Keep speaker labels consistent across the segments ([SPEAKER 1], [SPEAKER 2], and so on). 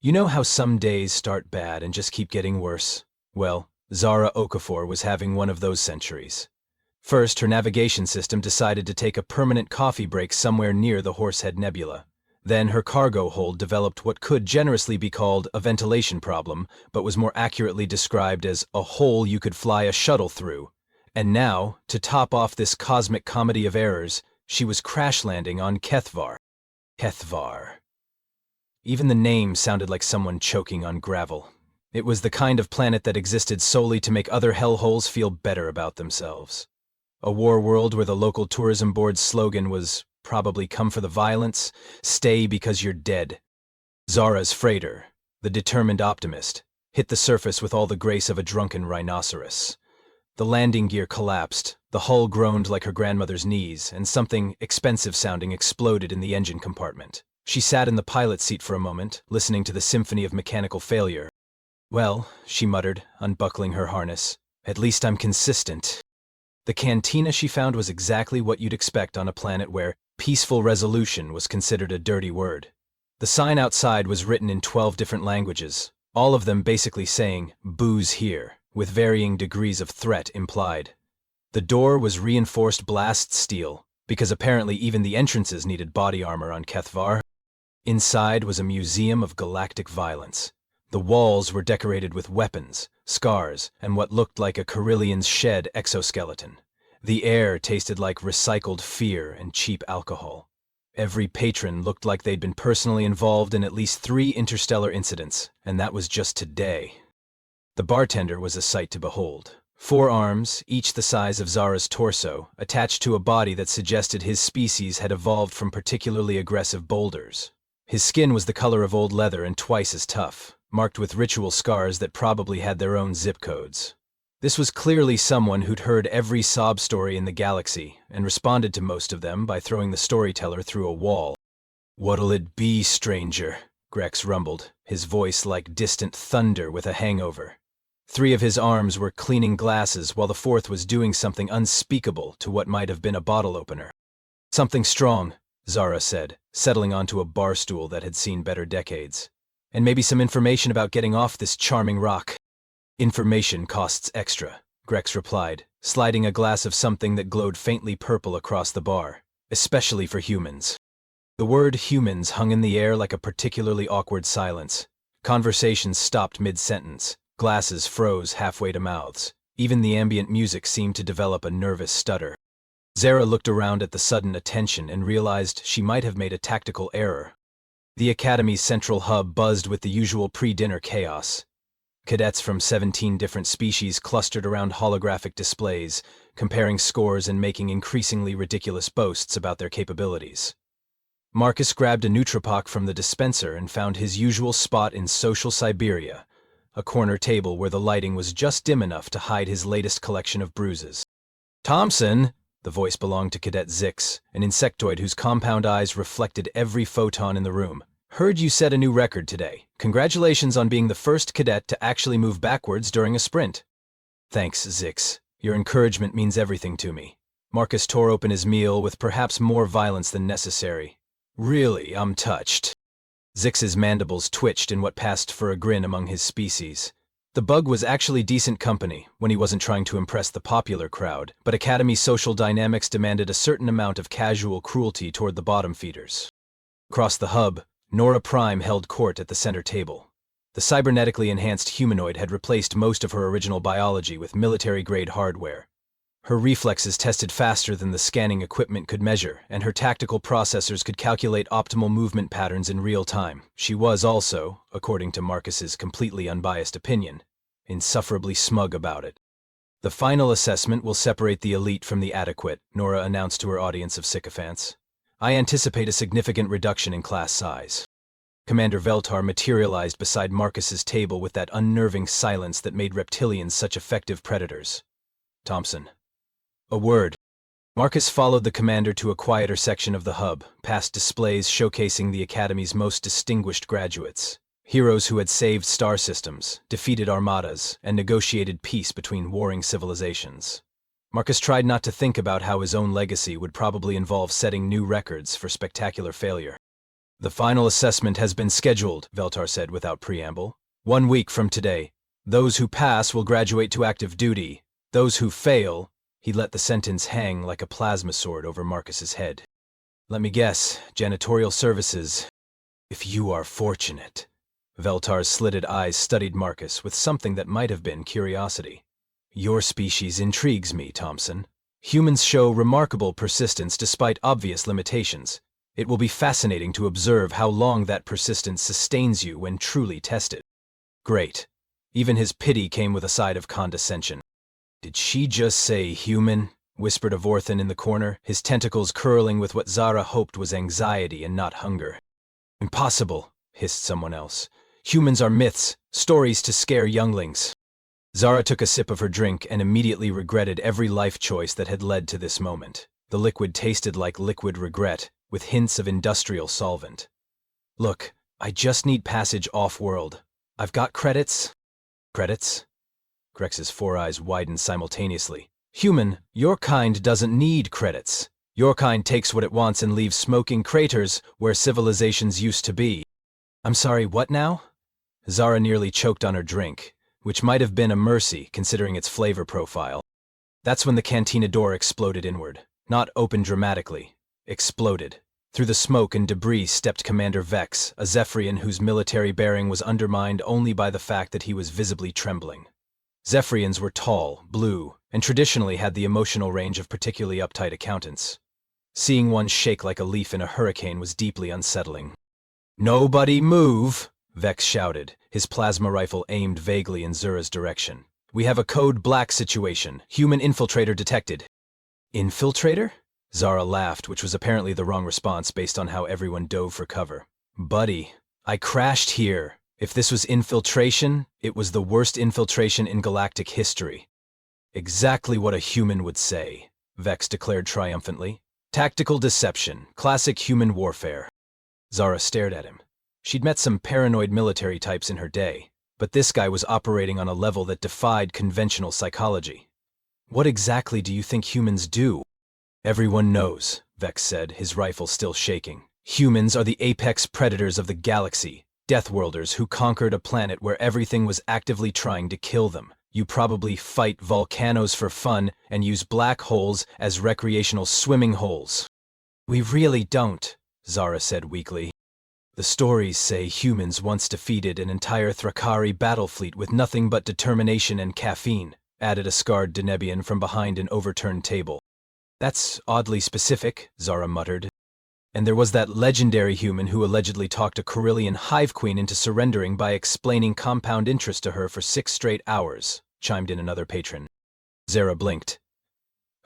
[SPEAKER 1] You know how some days start bad and just keep getting worse? Well, Zara Okafor was having one of those centuries. First, her navigation system decided to take a permanent coffee break somewhere near the Horsehead Nebula. Then her cargo hold developed what could generously be called a ventilation problem, but was more accurately described as a hole you could fly a shuttle through. And now, to top off this cosmic comedy of errors, she was crash landing on Kethvar. Kethvar. Even the name sounded like someone choking on gravel. It was the kind of planet that existed solely to make other hellholes feel better about themselves. A war world where the local tourism board's slogan was probably "come for the violence, stay because you're dead." Zara's freighter, the determined optimist, hit the surface with all the grace of a drunken rhinoceros. The landing gear collapsed, the hull groaned like her grandmother's knees, and something expensive-sounding exploded in the engine compartment. She sat in the pilot's seat for a moment, listening to the symphony of mechanical failure. "Well," she muttered, unbuckling her harness, "at least I'm consistent." The cantina she found was exactly what you'd expect on a planet where peaceful resolution was considered a dirty word. The sign outside was written in 12 different languages, all of them basically saying, "Booze here," with varying degrees of threat implied. The door was reinforced blast steel, because apparently even the entrances needed body armor on Kethvar. Inside was a museum of galactic violence. The walls were decorated with weapons, scars, and what looked like a Carillian's shed exoskeleton. The air tasted like recycled fear and cheap alcohol. Every patron looked like they'd been personally involved in at least 3 interstellar incidents, and that was just today. The bartender was a sight to behold. 4 arms, each the size of Zara's torso, attached to a body that suggested his species had evolved from particularly aggressive boulders. His skin was the color of old leather and twice as tough, marked with ritual scars that probably had their own zip codes. This was clearly someone who'd heard every sob story in the galaxy and responded to most of them by throwing the storyteller through a wall. "What'll it be, stranger?" Grex rumbled, his voice like distant thunder with a hangover. 3 of his arms were cleaning glasses while the 4th was doing something unspeakable to what might have been a bottle opener. "Something strong," Zara said, settling onto a bar stool that had seen better decades. "And maybe some information about getting off this charming rock." "Information costs extra," Grex replied, sliding a glass of something that glowed faintly purple across the bar. "Especially for humans." The word humans hung in the air like a particularly awkward silence. Conversations stopped mid-sentence. Glasses froze halfway to mouths. Even the ambient music seemed to develop a nervous stutter. Zara looked around at the sudden attention and realized she might have made a tactical error. The Academy's central hub buzzed with the usual pre-dinner chaos. Cadets from 17 different species clustered around holographic displays, comparing scores and making increasingly ridiculous boasts about their capabilities. Marcus grabbed a Nutrapoc from the dispenser and found his usual spot in social Siberia, a corner table where the lighting was just dim enough to hide his latest collection of bruises. "Thompson!" The voice belonged to Cadet Zix, an insectoid whose compound eyes reflected every photon in the room. "Heard you set a new record today. Congratulations on being the first cadet to actually move backwards during a sprint." "Thanks, Zix. Your encouragement means everything to me." Marcus tore open his meal with perhaps more violence than necessary. "Really, I'm touched." Zix's mandibles twitched in what passed for a grin among his species. The bug was actually decent company when he wasn't trying to impress the popular crowd, but Academy social dynamics demanded a certain amount of casual cruelty toward the bottom feeders. Across the hub, Nora Prime held court at the center table. The cybernetically enhanced humanoid had replaced most of her original biology with military-grade hardware. Her reflexes tested faster than the scanning equipment could measure, and her tactical processors could calculate optimal movement patterns in real time. She was also, according to Marcus's completely unbiased opinion, insufferably smug about it. "The final assessment will separate the elite from the adequate," Nora announced to her audience of sycophants. "I anticipate a significant reduction in class size." Commander Veltar materialized beside Marcus's table with that unnerving silence that made reptilians such effective predators. "Thompson." "A word." Marcus followed the commander to a quieter section of the hub, past displays showcasing the Academy's most distinguished graduates. Heroes who had saved star systems, defeated armadas, and negotiated peace between warring civilizations. Marcus tried not to think about how his own legacy would probably involve setting new records for spectacular failure. The final assessment has been scheduled, Veltar said without preamble. 1 week from today. Those who pass will graduate to active duty. Those who fail, he let the sentence hang like a plasma sword over Marcus's head. Let me guess, janitorial services. If you are fortunate. Veltar's slitted eyes studied Marcus with something that might have been curiosity. Your species intrigues me, Thompson. Humans show remarkable persistence despite obvious limitations. It will be fascinating to observe how long that persistence sustains you when truly tested. Great. Even his pity came with a side of condescension. Did she just say human? Whispered Avorthan in the corner, his tentacles curling with what Zara hoped was anxiety and not hunger. Impossible, hissed someone else. Humans are myths, stories to scare younglings. Zara took a sip of her drink and immediately regretted every life choice that had led to this moment. The liquid tasted like liquid regret, with hints of industrial solvent. Look, I just need passage off-world. I've got credits. Credits? Grex's four eyes widened simultaneously. Human, your kind doesn't need credits. Your kind takes what it wants and leaves smoking craters where civilizations used to be. I'm sorry, what now? Zara nearly choked on her drink, which might have been a mercy considering its flavor profile. That's when the cantina door exploded inward. Not opened dramatically. Exploded. Through the smoke and debris stepped Commander Vex, a Zephyrian whose military bearing was undermined only by the fact that he was visibly trembling. Zephyrians were tall, blue, and traditionally had the emotional range of particularly uptight accountants. Seeing one shake like a leaf in a hurricane was deeply unsettling. Nobody move! Vex shouted, his plasma rifle aimed vaguely in Zura's direction. We have a code black situation. Human infiltrator detected. Infiltrator? Zara laughed, which was apparently the wrong response based on how everyone dove for cover. Buddy, I crashed here. If this was infiltration, it was the worst infiltration in galactic history. Exactly what a human would say, Vex declared triumphantly. Tactical deception, classic human warfare. Zara stared at him. She'd met some paranoid military types in her day, but this guy was operating on a level that defied conventional psychology. What exactly do you think humans do? Everyone knows, Vex said, his rifle still shaking. Humans are the apex predators of the galaxy, Deathworlders who conquered a planet where everything was actively trying to kill them. You probably fight volcanoes for fun and use black holes as recreational swimming holes. We really don't, Zara said weakly. The stories say humans once defeated an entire Thrakari battle fleet with nothing but determination and caffeine, added a scarred Denebian from behind an overturned table. That's oddly specific, Zara muttered. And there was that legendary human who allegedly talked a Corellian hive queen into surrendering by explaining compound interest to her for 6 straight hours, chimed in another patron. Zara blinked.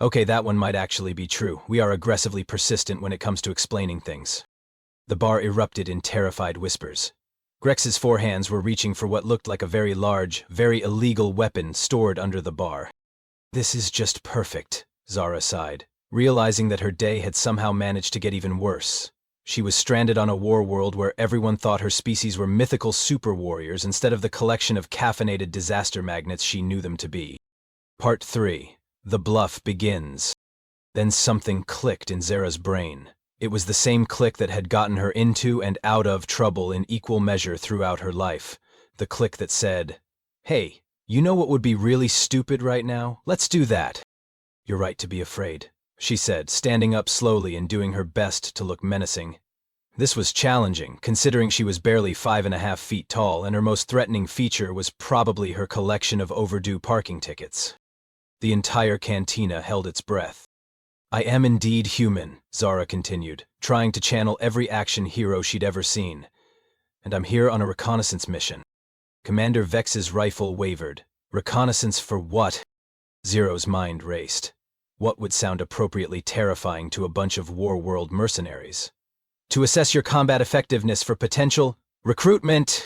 [SPEAKER 1] Okay, that one might actually be true. We are aggressively persistent when it comes to explaining things. The bar erupted in terrified whispers. Grex's 4 hands were reaching for what looked like a very large, very illegal weapon stored under the bar. This is just perfect, Zara sighed, realizing that her day had somehow managed to get even worse. She was stranded on a war world where everyone thought her species were mythical super warriors instead of the collection of caffeinated disaster magnets she knew them to be. Part 3. The bluff begins. Then something clicked in Zara's brain. It was the same click that had gotten her into and out of trouble in equal measure throughout her life. The click that said, "Hey, you know what would be really stupid right now? Let's do that." You're right to be afraid, she said, standing up slowly and doing her best to look menacing. This was challenging, considering she was barely 5.5 feet tall and her most threatening feature was probably her collection of overdue parking tickets. The entire cantina held its breath. I am indeed human, Zara continued, trying to channel every action hero she'd ever seen. And I'm here on a reconnaissance mission. Commander Vex's rifle wavered. Reconnaissance for what? Zero's mind raced. What would sound appropriately terrifying to a bunch of war-world mercenaries? To assess your combat effectiveness for potential recruitment.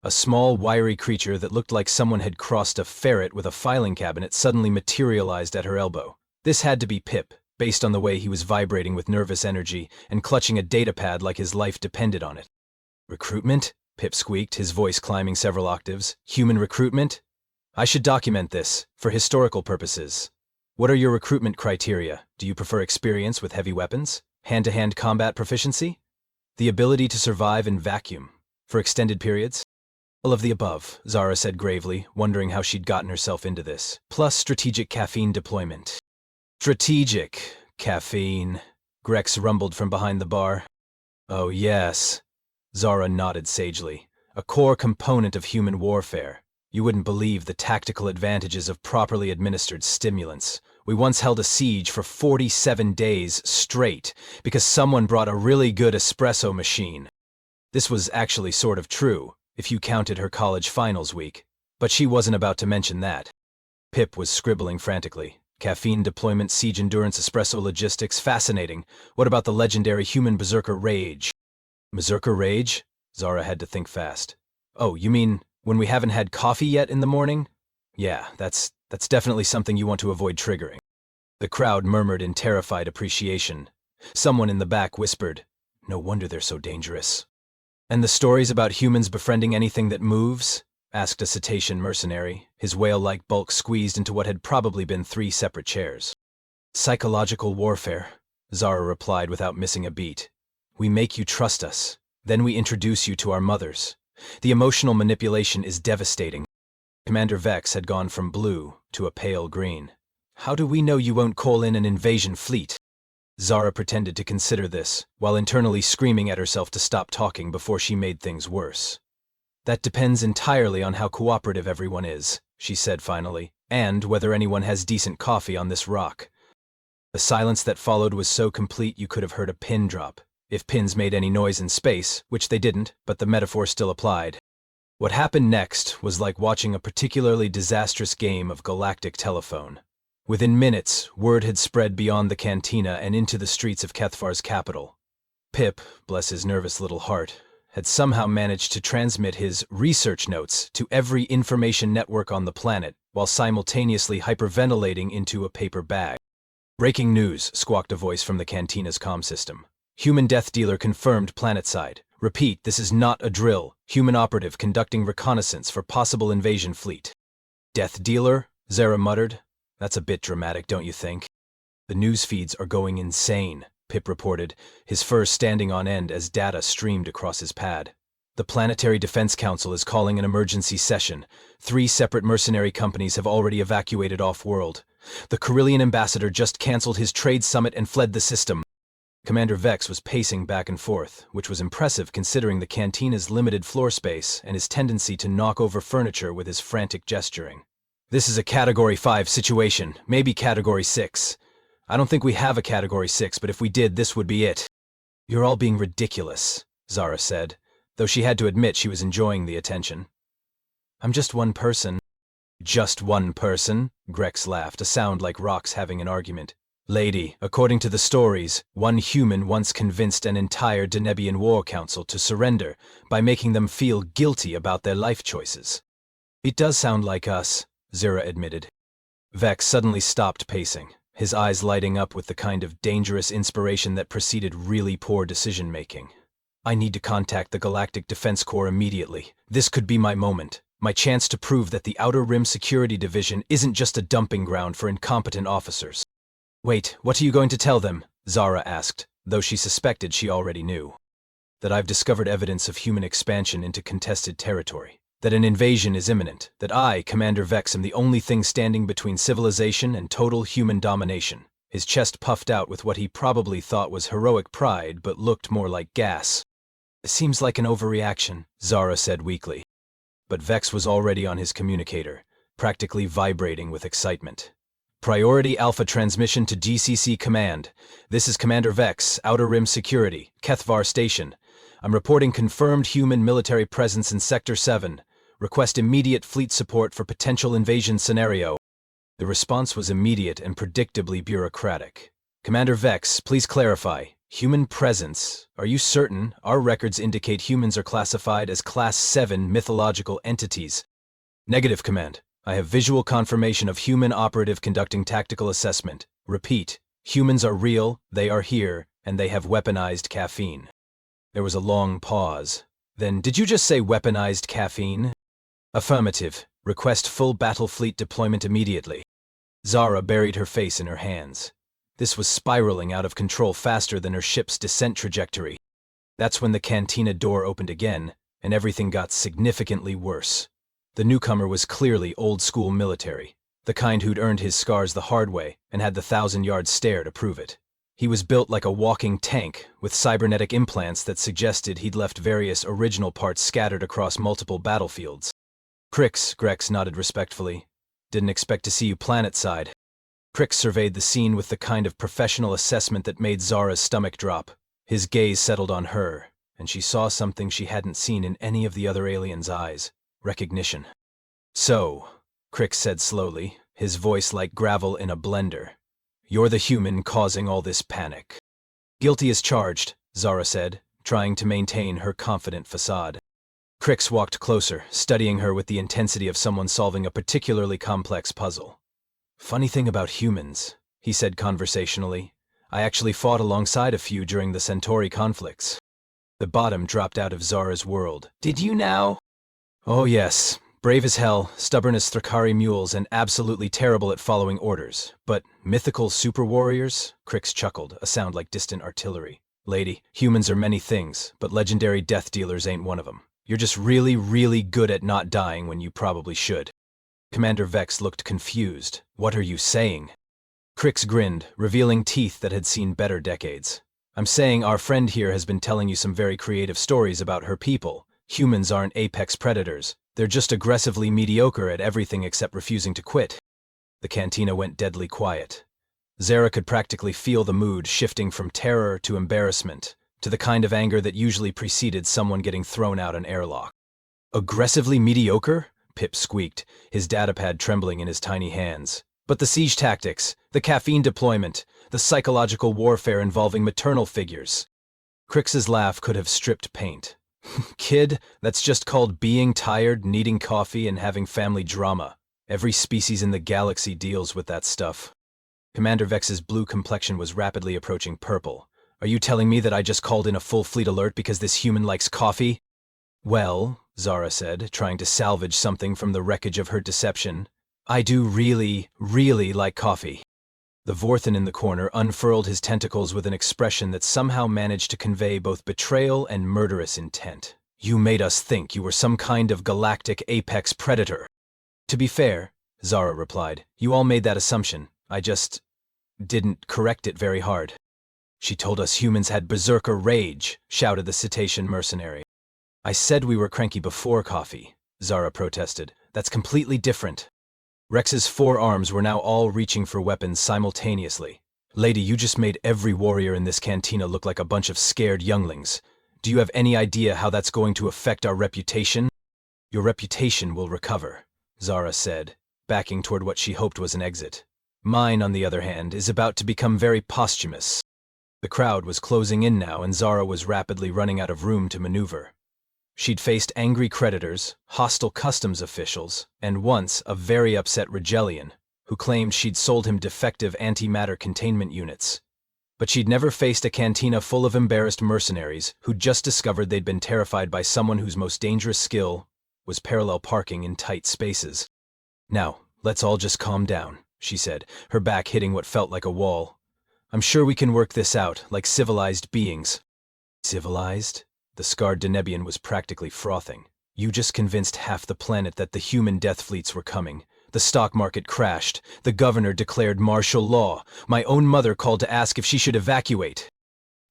[SPEAKER 1] A small, wiry creature that looked like someone had crossed a ferret with a filing cabinet suddenly materialized at her elbow. This had to be Pip, based on the way he was vibrating with nervous energy and clutching a datapad like his life depended on it. Recruitment? Pip squeaked, his voice climbing several octaves. Human recruitment? I should document this, for historical purposes. What are your recruitment criteria? Do you prefer experience with heavy weapons? Hand-to-hand combat proficiency? The ability to survive in vacuum. For extended periods? All of the above, Zara said gravely, wondering how she'd gotten herself into this. Plus strategic caffeine deployment. Strategic caffeine, Grex rumbled from behind the bar. Oh yes, Zara nodded sagely. A core component of human warfare. You wouldn't believe the tactical advantages of properly administered stimulants. We once held a siege for 47 days straight because someone brought a really good espresso machine. This was actually sort of true, if you counted her college finals week. But she wasn't about to mention that. Pip was scribbling frantically. Caffeine deployment, siege endurance, espresso logistics, fascinating. What about the legendary human berserker rage? Berserker rage? Zara had to think fast. Oh, you mean when we haven't had coffee yet in the morning? Yeah, that's definitely something you want to avoid triggering. The crowd murmured in terrified appreciation. Someone in the back whispered, "No wonder they're so dangerous." And the stories about humans befriending anything that moves? Asked a cetacean mercenary, his whale-like bulk squeezed into what had probably been 3 separate chairs. Psychological warfare, Zara replied without missing a beat. We make you trust us. Then we introduce you to our mothers. The emotional manipulation is devastating. Commander Vex had gone from blue to a pale green. How do we know you won't call in an invasion fleet? Zara pretended to consider this, while internally screaming at herself to stop talking before she made things worse. That depends entirely on how cooperative everyone is, she said finally, and whether anyone has decent coffee on this rock. The silence that followed was so complete you could have heard a pin drop, if pins made any noise in space, which they didn't, but the metaphor still applied. What happened next was like watching a particularly disastrous game of galactic telephone. Within minutes, word had spread beyond the cantina and into the streets of Kethvar's capital. Pip, bless his nervous little heart, had somehow managed to transmit his research notes to every information network on the planet while simultaneously hyperventilating into a paper bag. Breaking news, squawked a voice from the cantina's comm system. Human death dealer confirmed planetside. Repeat, this is not a drill. Human operative conducting reconnaissance for possible invasion fleet. Death dealer? Zara muttered. That's a bit dramatic, don't you think? The news feeds are going insane, Pip reported, his fur standing on end as data streamed across his pad. The Planetary Defense Council is calling an emergency session. 3 separate mercenary companies have already evacuated off-world. The Carillion ambassador just canceled his trade summit and fled the system. Commander Vex was pacing back and forth, which was impressive considering the cantina's limited floor space and his tendency to knock over furniture with his frantic gesturing. This is a Category 5 situation, maybe Category 6. I don't think we have a Category 6, but if we did, this would be it. You're all being ridiculous, Zara said, though she had to admit she was enjoying the attention. I'm just one person. Just one person? Grex laughed, a sound like rocks having an argument. Lady, according to the stories, one human once convinced an entire Denebian war council to surrender by making them feel guilty about their life choices. It does sound like us, Zara admitted. Vex suddenly stopped pacing, his eyes lighting up with the kind of dangerous inspiration that preceded really poor decision-making. I need to contact the Galactic Defense Corps immediately. This could be my moment, my chance to prove that the Outer Rim Security Division isn't just a dumping ground for incompetent officers. Wait, what are you going to tell them? Zara asked, though she suspected she already knew. That I've discovered evidence of human expansion into contested territory. That an invasion is imminent. That I, Commander Vex, am the only thing standing between civilization and total human domination. His chest puffed out with what he probably thought was heroic pride but looked more like gas. It seems like an overreaction, Zara said weakly. But Vex was already on his communicator, practically vibrating with excitement. Priority Alpha transmission to GCC Command. This is Commander Vex, Outer Rim Security, Kethvar Station. I'm reporting confirmed human military presence in Sector 7. Request immediate fleet support for potential invasion scenario. The response was immediate and predictably bureaucratic. Commander Vex, please clarify. Human presence. Are you certain? Our records indicate humans are classified as Class 7 mythological entities. Negative, Command. I have visual confirmation of human operative conducting tactical assessment. Repeat. Humans are real, they are here, and they have weaponized caffeine. There was a long pause. Then, did you just say weaponized caffeine? Affirmative. Request full battle fleet deployment immediately. Zara buried her face in her hands. This was spiraling out of control faster than her ship's descent trajectory. That's when the cantina door opened again, and everything got significantly worse. The newcomer was clearly old-school military, the kind who'd earned his scars the hard way and had the 1,000-yard stare to prove it. He was built like a walking tank, with cybernetic implants that suggested he'd left various original parts scattered across multiple battlefields. "Crix," Grex nodded respectfully. "Didn't expect to see you planet-side." Crix surveyed the scene with the kind of professional assessment that made Zara's stomach drop. His gaze settled on her, and she saw something she hadn't seen in any of the other aliens' eyes: recognition. "So," Crix said slowly, his voice like gravel in a blender, "you're the human causing all this panic." "Guilty as charged," Zara said, trying to maintain her confident facade. Crix walked closer, studying her with the intensity of someone solving a particularly complex puzzle. "Funny thing about humans," he said conversationally. "I actually fought alongside a few during the Centauri conflicts." The bottom dropped out of Zara's world. "Did you now?" "Oh yes. Brave as hell, stubborn as Thrakari mules, and absolutely terrible at following orders. But mythical super warriors?" Crix chuckled, a sound like distant artillery. "Lady, humans are many things, but legendary death dealers ain't one of them. You're just really, really good at not dying when you probably should." Commander Vex looked confused. "What are you saying?" Crix grinned, revealing teeth that had seen better decades. "I'm saying our friend here has been telling you some very creative stories about her people. Humans aren't apex predators. They're just aggressively mediocre at everything except refusing to quit." The cantina went deadly quiet. Zara could practically feel the mood shifting from terror to embarrassment, to the kind of anger that usually preceded someone getting thrown out an airlock. "Aggressively mediocre?" Pip squeaked, his datapad trembling in his tiny hands. "But the siege tactics, the caffeine deployment, the psychological warfare involving maternal figures." Crix's laugh could have stripped paint. "Kid, that's just called being tired, needing coffee, and having family drama. Every species in the galaxy deals with that stuff." Commander Vex's blue complexion was rapidly approaching purple. "Are you telling me that I just called in a full fleet alert because this human likes coffee?" "Well," Zara said, trying to salvage something from the wreckage of her deception, "I do really, really like coffee." The Vorthan in the corner unfurled his tentacles with an expression that somehow managed to convey both betrayal and murderous intent. "You made us think you were some kind of galactic apex predator." "To be fair," Zara replied, "you all made that assumption. I just didn't correct it very hard." "She told us humans had berserker rage," shouted the cetacean mercenary. "I said we were cranky before coffee," Zara protested. "That's completely different." Rex's forearms were now all reaching for weapons simultaneously. "Lady, you just made every warrior in this cantina look like a bunch of scared younglings. Do you have any idea how that's going to affect our reputation?" "Your reputation will recover," Zara said, backing toward what she hoped was an exit. "Mine, on the other hand, is about to become very posthumous." The crowd was closing in now, and Zara was rapidly running out of room to maneuver. She'd faced angry creditors, hostile customs officials, and once a very upset Regellian, who claimed she'd sold him defective antimatter containment units. But she'd never faced a cantina full of embarrassed mercenaries who'd just discovered they'd been terrified by someone whose most dangerous skill was parallel parking in tight spaces. "Now, let's all just calm down," she said, her back hitting what felt like a wall. "I'm sure we can work this out, like civilized beings." "Civilized?" The scarred Denebian was practically frothing. "You just convinced half the planet that the human death fleets were coming. The stock market crashed. The governor declared martial law. My own mother called to ask if she should evacuate."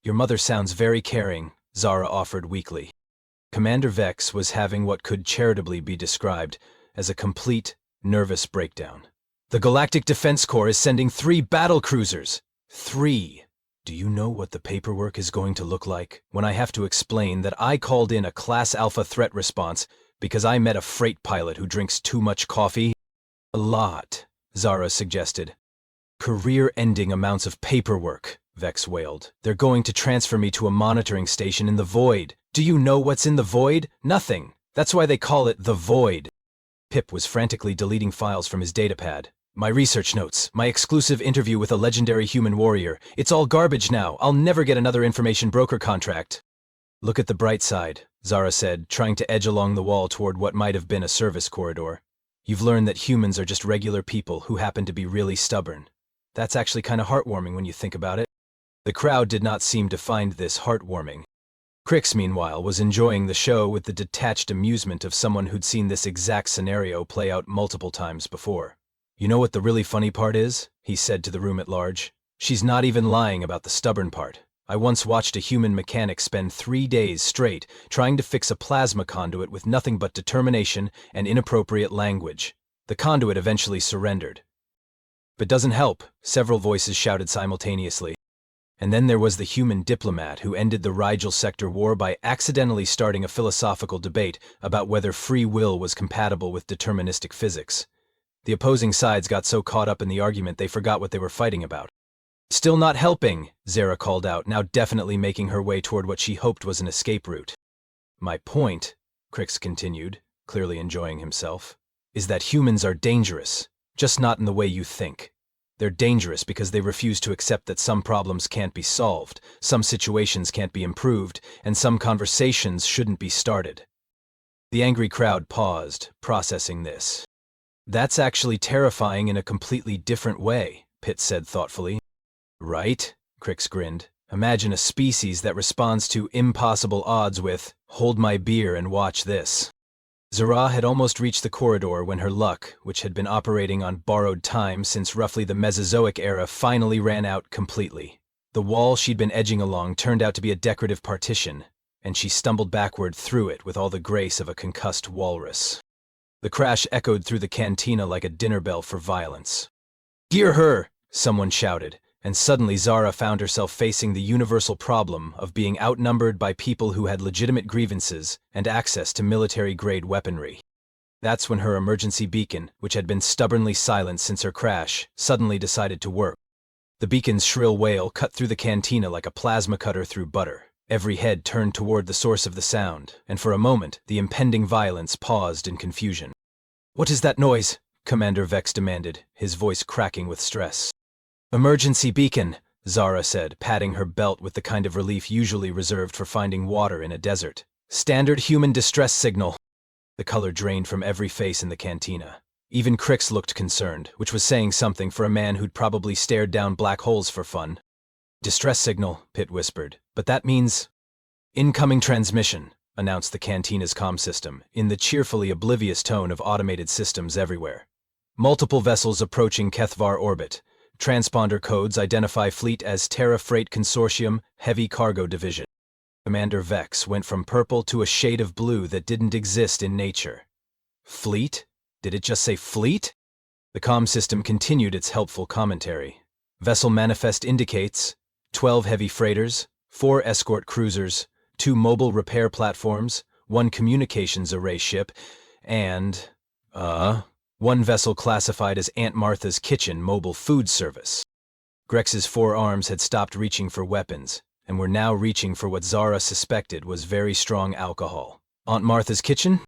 [SPEAKER 1] "Your mother sounds very caring," Zara offered weakly. Commander Vex was having what could charitably be described as a complete, nervous breakdown. "The Galactic Defense Corps is sending 3 battle cruisers. 3. Do you know what the paperwork is going to look like when I have to explain that I called in a Class Alpha threat response because I met a freight pilot who drinks too much coffee?" "A lot," Zara suggested. "Career-ending amounts of paperwork," Vex wailed. "They're going to transfer me to a monitoring station in the void. Do you know what's in the void? Nothing. That's why they call it the void." Pip was frantically deleting files from his datapad. "My research notes, my exclusive interview with a legendary human warrior. It's all garbage now. I'll never get another information broker contract." "Look at the bright side," Zara said, trying to edge along the wall toward what might have been a service corridor. "You've learned that humans are just regular people who happen to be really stubborn. That's actually kind of heartwarming when you think about it." The crowd did not seem to find this heartwarming. Crix, meanwhile, was enjoying the show with the detached amusement of someone who'd seen this exact scenario play out multiple times before. "You know what the really funny part is?" he said to the room at large. "She's not even lying about the stubborn part. I once watched a human mechanic spend 3 days straight trying to fix a plasma conduit with nothing but determination and inappropriate language. The conduit eventually surrendered." "But doesn't help," several voices shouted simultaneously. And then there was the human diplomat who ended the Rigel sector war by accidentally starting a philosophical debate about whether free will was compatible with deterministic physics. The opposing sides got so caught up in the argument they forgot what they were fighting about. "Still not helping," Zara called out, now definitely making her way toward what she hoped was an escape route. "My point," Crix continued, clearly enjoying himself, "is that humans are dangerous, just not in the way you think. They're dangerous because they refuse to accept that some problems can't be solved, some situations can't be improved, and some conversations shouldn't be started." The angry crowd paused, processing this. "That's actually terrifying in a completely different way," Pitt said thoughtfully. "Right?" Crix grinned. "Imagine a species that responds to impossible odds with, 'Hold my beer and watch this.'" Zara had almost reached the corridor when her luck, which had been operating on borrowed time since roughly the Mesozoic era, finally ran out completely. The wall she'd been edging along turned out to be a decorative partition, and she stumbled backward through it with all the grace of a concussed walrus. The crash echoed through the cantina like a dinner bell for violence. "Hear her!" someone shouted, and suddenly Zara found herself facing the universal problem of being outnumbered by people who had legitimate grievances and access to military-grade weaponry. That's when her emergency beacon, which had been stubbornly silent since her crash, suddenly decided to work. The beacon's shrill wail cut through the cantina like a plasma cutter through butter. Every head turned toward the source of the sound, and for a moment, the impending violence paused in confusion. "What is that noise?" Commander Vex demanded, his voice cracking with stress. "Emergency beacon," Zara said, patting her belt with the kind of relief usually reserved for finding water in a desert. "Standard human distress signal." The color drained from every face in the cantina. Even Crix looked concerned, which was saying something for a man who'd probably stared down black holes for fun. "Distress signal," Pitt whispered, "but that means—" "Incoming transmission," announced the cantina's comm system, in the cheerfully oblivious tone of automated systems everywhere. "Multiple vessels approaching Kethvar orbit. Transponder codes identify fleet as Terra Freight Consortium, Heavy Cargo Division." Commander Vex went from purple to a shade of blue that didn't exist in nature. "Fleet? Did it just say fleet?" The comm system continued its helpful commentary. "Vessel manifest indicates 12 heavy freighters, 4 escort cruisers, 2 mobile repair platforms, 1 communications array ship, and, 1 vessel classified as Aunt Martha's Kitchen Mobile Food Service." Grex's 4 arms had stopped reaching for weapons, and were now reaching for what Zara suspected was very strong alcohol. "Aunt Martha's Kitchen?"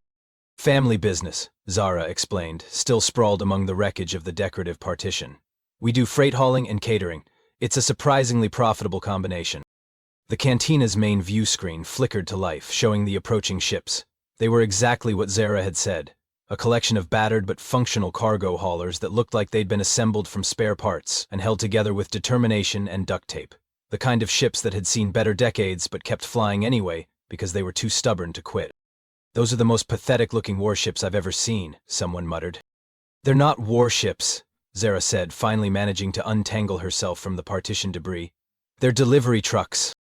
[SPEAKER 1] "Family business," Zara explained, still sprawled among the wreckage of the decorative partition. "We do freight hauling and catering. It's a surprisingly profitable combination." The cantina's main view screen flickered to life, showing the approaching ships. They were exactly what Zara had said. A collection of battered but functional cargo haulers that looked like they'd been assembled from spare parts and held together with determination and duct tape. The kind of ships that had seen better decades but kept flying anyway because they were too stubborn to quit. "Those are the most pathetic-looking warships I've ever seen," someone muttered. "They're not warships," Zara said, finally managing to untangle herself from the partition debris. "They're delivery trucks."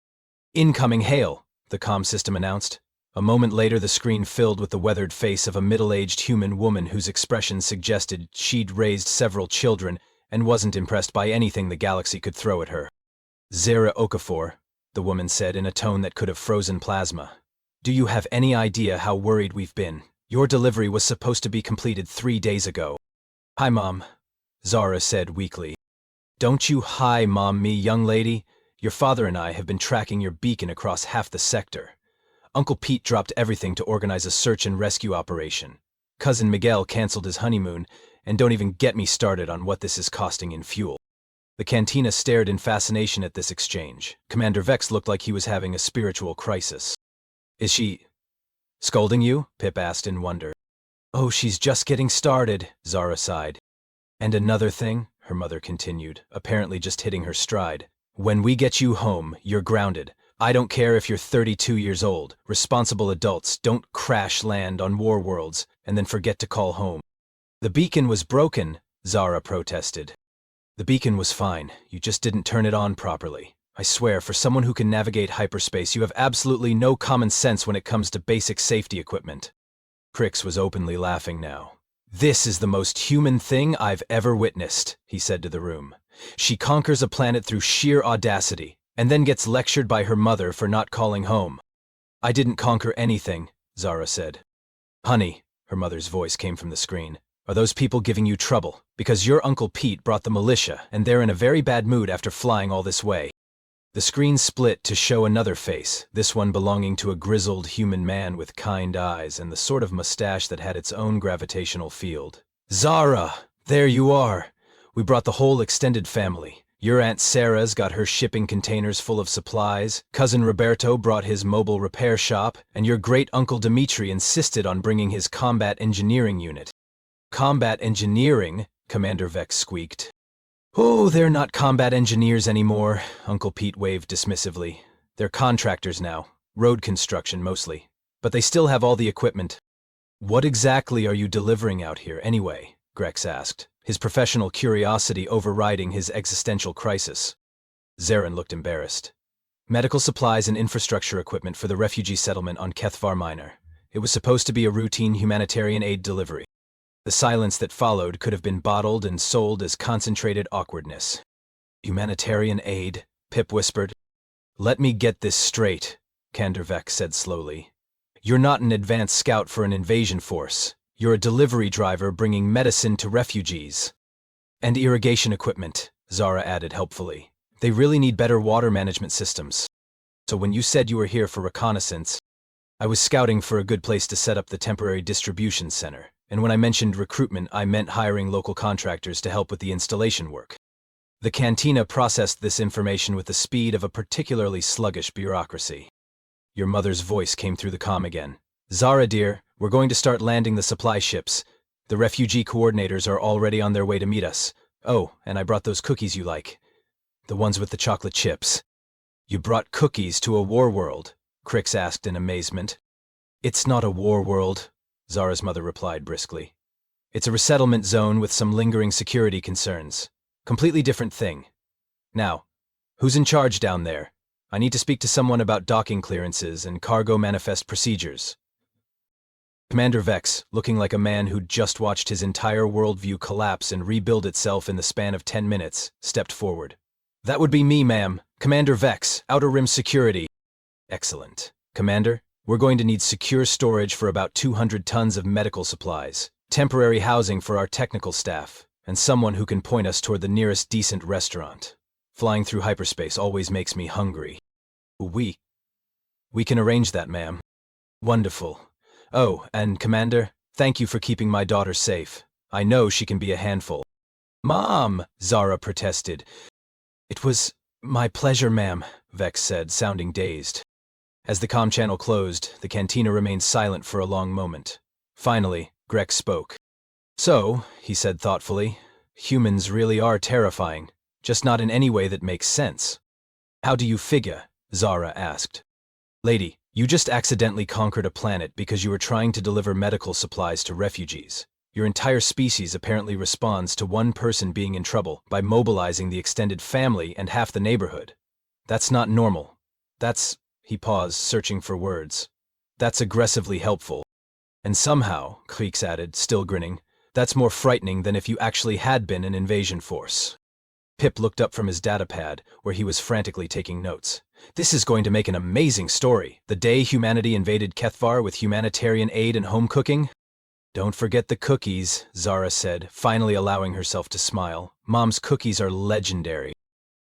[SPEAKER 1] "Incoming hail," the comm system announced. A moment later, the screen filled with the weathered face of a middle-aged human woman whose expression suggested she'd raised several children and wasn't impressed by anything the galaxy could throw at her. "Zara Okafor," the woman said in a tone that could have frozen plasma. "Do you have any idea how worried we've been? Your delivery was supposed to be completed 3 days ago." "Hi, Mom," Zara said weakly. "Don't you hi, Mom me, young lady. Your father and I have been tracking your beacon across half the sector. Uncle Pete dropped everything to organize a search and rescue operation. Cousin Miguel canceled his honeymoon, and don't even get me started on what this is costing in fuel." The cantina stared in fascination at this exchange. Commander Vex looked like he was having a spiritual crisis. "Is she scolding you?" Pip asked in wonder. "Oh, she's just getting started," Zara sighed. "And another thing," her mother continued, apparently just hitting her stride. "When we get you home, you're grounded. I don't care if you're 32 years old. Responsible adults don't crash land on war worlds and then forget to call home. The beacon was broken, Zara protested. The beacon was fine. You just didn't turn it on properly. I swear, for someone who can navigate hyperspace, you have absolutely no common sense when it comes to basic safety equipment. Crix was openly laughing now. This is the most human thing I've ever witnessed, he said to the room. She conquers a planet through sheer audacity, and then gets lectured by her mother for not calling home. I didn't conquer anything, Zara said. Honey, her mother's voice came from the screen. Are those people giving you trouble? Because your Uncle Pete brought the militia, and they're in a very bad mood after flying all this way. The screen split to show another face, this one belonging to a grizzled human man with kind eyes and the sort of mustache that had its own gravitational field. Zara! There you are! We brought the whole extended family. Your Aunt Sarah's got her shipping containers full of supplies, Cousin Roberto brought his mobile repair shop, and your great-uncle Dimitri insisted on bringing his combat engineering unit. Combat engineering? Commander Vex squeaked. Oh, they're not combat engineers anymore, Uncle Pete waved dismissively. They're contractors now, road construction mostly. But they still have all the equipment. What exactly are you delivering out here anyway? Grex asked, his professional curiosity overriding his existential crisis. Zarin looked embarrassed. Medical supplies and infrastructure equipment for the refugee settlement on Kethvar Minor. It was supposed to be a routine humanitarian aid delivery. The silence that followed could have been bottled and sold as concentrated awkwardness. Humanitarian aid, Pip whispered. Let me get this straight, Kandervek said slowly. You're not an advanced scout for an invasion force. You're a delivery driver bringing medicine to refugees. And irrigation equipment, Zara added helpfully. They really need better water management systems. So when you said you were here for reconnaissance, I was scouting for a good place to set up the temporary distribution center. And when I mentioned recruitment, I meant hiring local contractors to help with the installation work. The cantina processed this information with the speed of a particularly sluggish bureaucracy. Your mother's voice came through the comm again. Zara, dear, we're going to start landing the supply ships. The refugee coordinators are already on their way to meet us. Oh, and I brought those cookies you like. The ones with the chocolate chips. You brought cookies to a war world? Crix asked in amazement. It's not a war world, Zara's mother replied briskly. It's a resettlement zone with some lingering security concerns. Completely different thing. Now, who's in charge down there? I need to speak to someone about docking clearances and cargo manifest procedures. Commander Vex, looking like a man who'd just watched his entire worldview collapse and rebuild itself in the span of 10 minutes, stepped forward. That would be me, ma'am. Commander Vex, Outer Rim Security. Excellent. Commander, we're going to need secure storage for about 200 tons of medical supplies, temporary housing for our technical staff, and someone who can point us toward the nearest decent restaurant. Flying through hyperspace always makes me hungry. We can arrange that, ma'am. Wonderful. Oh, and Commander, thank you for keeping my daughter safe. I know she can be a handful. Mom, Zara protested. It was my pleasure, ma'am, Vex said, sounding dazed. As the comm channel closed, the cantina remained silent for a long moment. Finally, Grex spoke. So, he said thoughtfully, humans really are terrifying, just not in any way that makes sense. How do you figure? Zara asked. Lady, you just accidentally conquered a planet because you were trying to deliver medical supplies to refugees. Your entire species apparently responds to one person being in trouble by mobilizing the extended family and half the neighborhood. That's not normal. He paused, searching for words. That's aggressively helpful. And somehow, Creeks added, still grinning, that's more frightening than if you actually had been an invasion force. Pip looked up from his datapad, where he was frantically taking notes. This is going to make an amazing story. The day humanity invaded Kethvar with humanitarian aid and home cooking? Don't forget the cookies, Zara said, finally allowing herself to smile. Mom's cookies are legendary.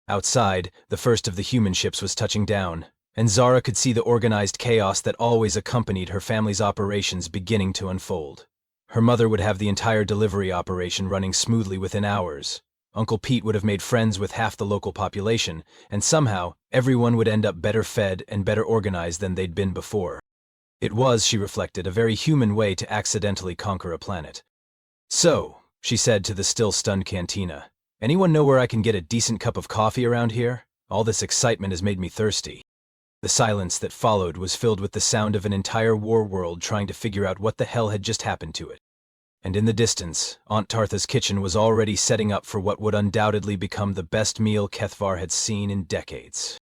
[SPEAKER 1] Outside, the first of the human ships was touching down, and Zara could see the organized chaos that always accompanied her family's operations beginning to unfold. Her mother would have the entire delivery operation running smoothly within hours. Uncle Pete would have made friends with half the local population, and somehow, everyone would end up better fed and better organized than they'd been before. It was, she reflected, a very human way to accidentally conquer a planet. So, she said to the still stunned cantina, anyone know where I can get a decent cup of coffee around here? All this excitement has made me thirsty. The silence that followed was filled with the sound of an entire war world trying to figure out what the hell had just happened to it. And in the distance, Aunt Tartha's kitchen was already setting up for what would undoubtedly become the best meal Kethvar had seen in decades.